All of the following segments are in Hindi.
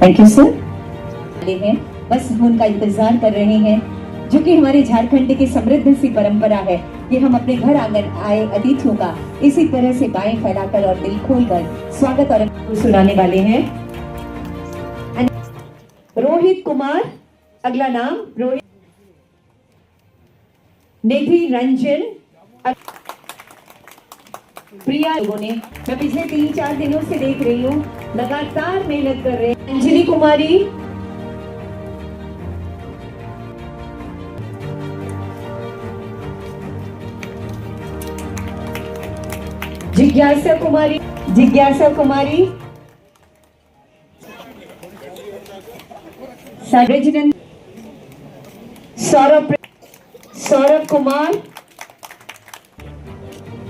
Thank you sir. हैं बस हम उनका इंतजार कर रहे हैं, जो कि हमारे झारखंड की समृद्ध सी परंपरा है कि हम अपने घर आंगन आए अतिथियों का इसी तरह से बाएं फैलाकर और दिल खोलकर स्वागत और सुनाने वाले हैं। रोहित कुमार, अगला नाम रोहित। निधि रंजन, प्रिया। लोगों ने मैं पिछले 3-4 दिनों से देख रही हूँ, लगातार मेहनत कर रहे हैं। अंजलि कुमारी, जिज्ञासा कुमारी, सरजनन, सौरभ कुमार,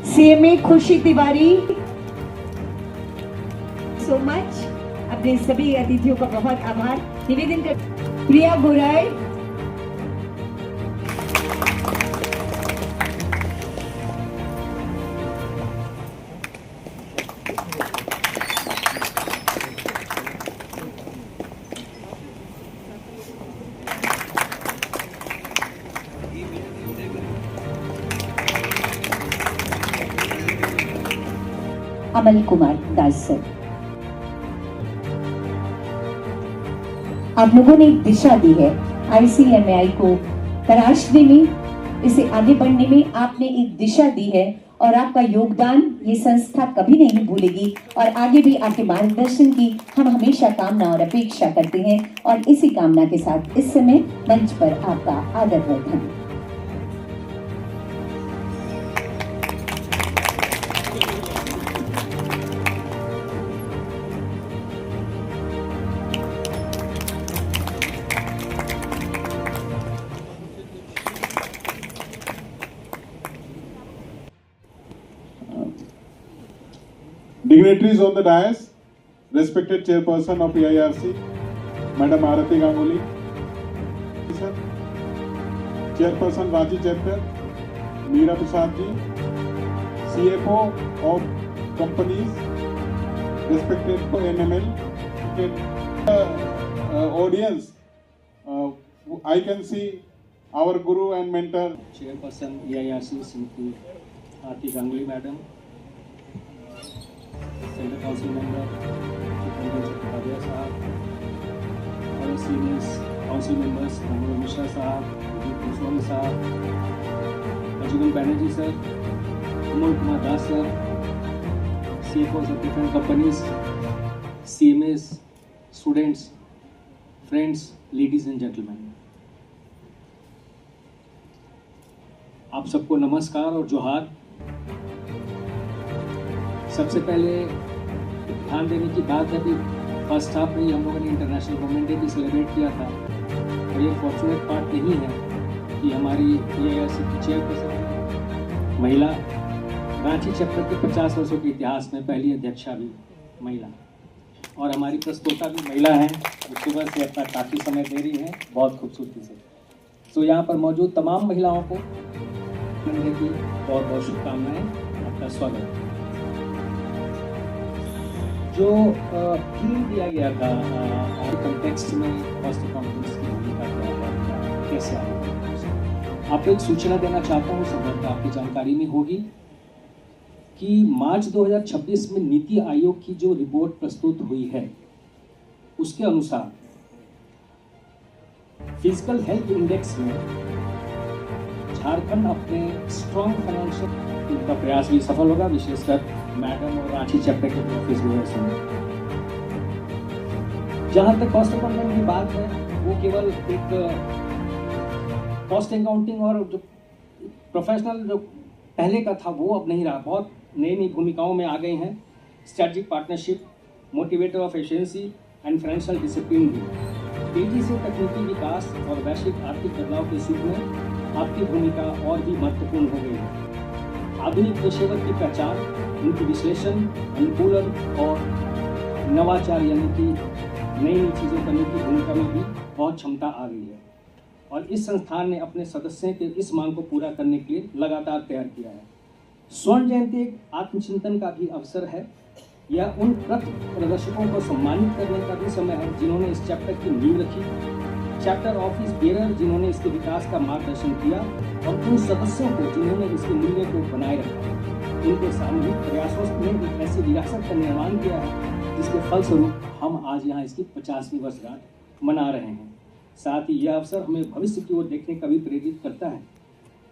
सीएमए खुशी तिवारी। So much. अपने सभी अतिथियों का बहुत आभार निवेदन कर। प्रिया बुराई, अमल कुमार दास सर। आप लोगों ने एक दिशा दी है ICMAI को तराशने में, इसे आगे बढ़ने में आपने एक दिशा दी है और आपका योगदान ये संस्था कभी नहीं भूलेगी और आगे भी आपके मार्गदर्शन की हम हमेशा कामना और अपेक्षा करते हैं। और इसी कामना के साथ इस समय मंच पर आपका आदर Vardhan. Dignitaries on the dais, respected chairperson of AIRC, Madam Arati Ganguly, sir, chairperson Raji Chapter, Meera Prasad ji, CFO of companies, respected NML, audience, I can see our guru and mentor, chairperson AIRC, Srimati Arati Ganguly Madam, Central Council Member Chakravarti Sahab, other senior council members, Ramon Mishra Sahab, Goswami Sahab, Ajugan Banerjee sir, Umar Kumar Das sir, CFOs of different companies, CMAs, students, friends, ladies and gentlemen. आप सबको नमस्कार और जोहार। सबसे पहले ध्यान देने की बात है कि फर्स्ट हाफ में ही हम लोगों ने इंटरनेशनल वुमेन डे भी सेलिब्रेट किया था और ये फॉर्चुनेट पार्ट नहीं है कि हमारी AIRC की चेयरपर्सन महिला, रांची चैप्टर के 50 वर्षों के इतिहास में पहली अध्यक्षा भी महिला और हमारी प्रस्तोता भी महिला हैं, जो सुबह से अपना काफ़ी समय दे रही हैं बहुत खूबसूरती से। तो यहाँ पर मौजूद तमाम महिलाओं को वुमेन डे की बहुत बहुत शुभकामनाएँ, आपका स्वागत है। जो थीम दिया गया था कंटेक्स्ट में कॉस्ट अकाउंटेंट्स की भूमिका क्या है, कैसे आगे, आपको एक सूचना देना चाहता हूँ, संभवतः आपकी जानकारी में होगी कि मार्च 2026 में नीति आयोग की जो रिपोर्ट प्रस्तुत हुई है उसके अनुसार फिजिकल हेल्थ इंडेक्स में झारखंड अपने स्ट्रॉन्ग फाइनेंशियल का प्रयास भी सफल होगा, विशेषकर मैडम और रांची चैप्टर के ऑफिस में। जहाँ तक कॉस्ट अकाउंटिंग की बात है, वो केवल एक कॉस्ट अकाउंटिंग और जो प्रोफेशनल जो पहले का था वो अब नहीं रहा, बहुत नई नई भूमिकाओं में आ गई हैं। Strategic partnership, motivator of efficiency and financial discipline भी। तेजी से तकनीकी विकास और वैश्विक आर्थिक बदलाव के युग में आपकी भूमिका और भी महत्वपूर्ण हो गई है। आधुनिक पेशेवर की पहचान, उनकी विश्लेषण, अनुकूलन और नवाचार यानी कि नई नई चीज़ें करने की भूमिका में भी बहुत क्षमता आ गई है और इस संस्थान ने अपने सदस्यों के इस मांग को पूरा करने के लिए लगातार तैयार किया है। स्वर्ण जयंती एक आत्मचिंतन का भी अवसर है यह उन कृत प्रदर्शकों को सम्मानित करने का भी समय है जिन्होंने इस चैप्टर की नींव रखी, चैप्टर ऑफिस बेरर जिन्होंने इसके विकास का मार्गदर्शन किया और उन सदस्यों को जिन्होंने इसके मूल्य को बनाए रखा। उनके सामूहिक प्रयासों ने एक ऐसी विरासत का निर्माण किया है जिसके फलस्वरूप हम आज यहाँ इसकी 50वीं वर्षगांठ मना रहे हैं। साथ ही यह अवसर हमें भविष्य की ओर देखने का भी प्रेरित करता है।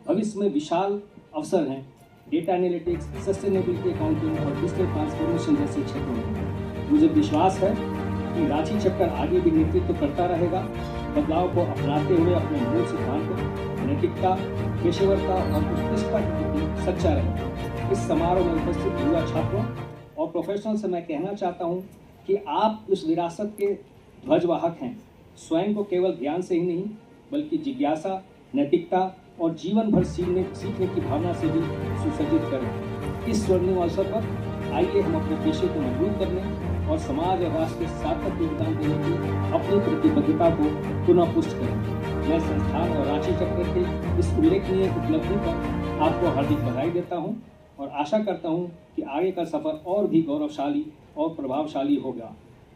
भविष्य में विशाल अवसर हैं डेटा एनालिटिक्स, सस्टेनेबिलिटी अकाउंटिंग और डिजिटल ट्रांसफॉर्मेशन जैसे क्षेत्रों में। मुझे विश्वास है कि रांची चैप्टर आगे भी नेतृत्व करता रहेगा, बदलाव को अपनाते हुए अपने मूल सिद्धांतों, नैतिकता, पेशेवरता और उत्कृष्टता के प्रति सच्चा रहेगा। इस समारोह में उपस्थित युवा छात्रों और प्रोफेशनल से मैं कहना चाहता हूँ कि आप इस विरासत के ध्वजवाहक हैं। स्वयं को केवल ज्ञान से ही नहीं बल्कि जिज्ञासा, नैतिकता और जीवन भर सीखने की भावना से भी सुसज्जित करें। इस स्वर्णिम अवसर पर आइए हम अपने पेशे को मजबूत करने और समाज और राष्ट्र के सार्थक योगदान देने की अपनी प्रतिबद्धता को पुनः पुष्ट करें। मैं संस्थान और रांची चैप्टर के इस उल्लेखनीय उपलब्धि पर आपको हार्दिक बधाई देता हूं और आशा करता हूं कि आगे का सफर और भी गौरवशाली और प्रभावशाली होगा।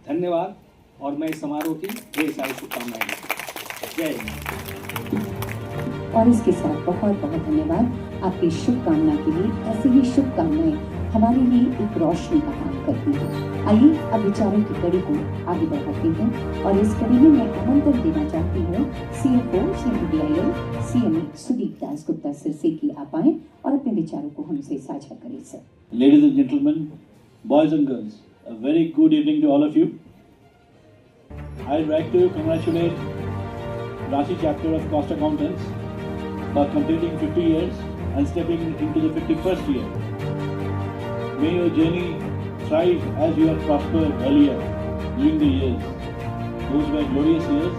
धन्यवाद और मैं इस समारोह की ढेर सारी शुभकामनाएं देता हूं। जय हिंद। और इसके साथ बहुत बहुत धन्यवाद आपकी शुभकामना के लिए। ऐसी ही शुभकामनाएं हमारे लिए एक रोशनी का काम करती हैं। आइए अब विचारों की कड़ी को आगे बढ़ाते हैं और इस कड़ी में मैं आमंत्रण देना चाहती हूँ CFO CMPDIL CME Sudeep Das Gupta Sirse की आप आए और अपने विचारों को हमसे साझा करें sir. Ladies and gentlemen, boys and girls, a very good evening to all of you. I'd like to congratulate Ranchi chapter of Cost Accountants for completing 50 years and stepping into the 51st year. May your journey thrive as you have prospered earlier during the years. Those were glorious years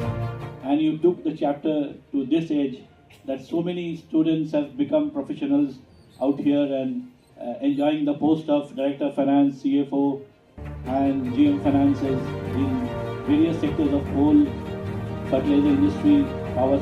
and you took the chapter to this age that so many students have become professionals out here and enjoying the post of Director of Finance, CFO and GM Finances in various sectors of coal, fertilizer industry, power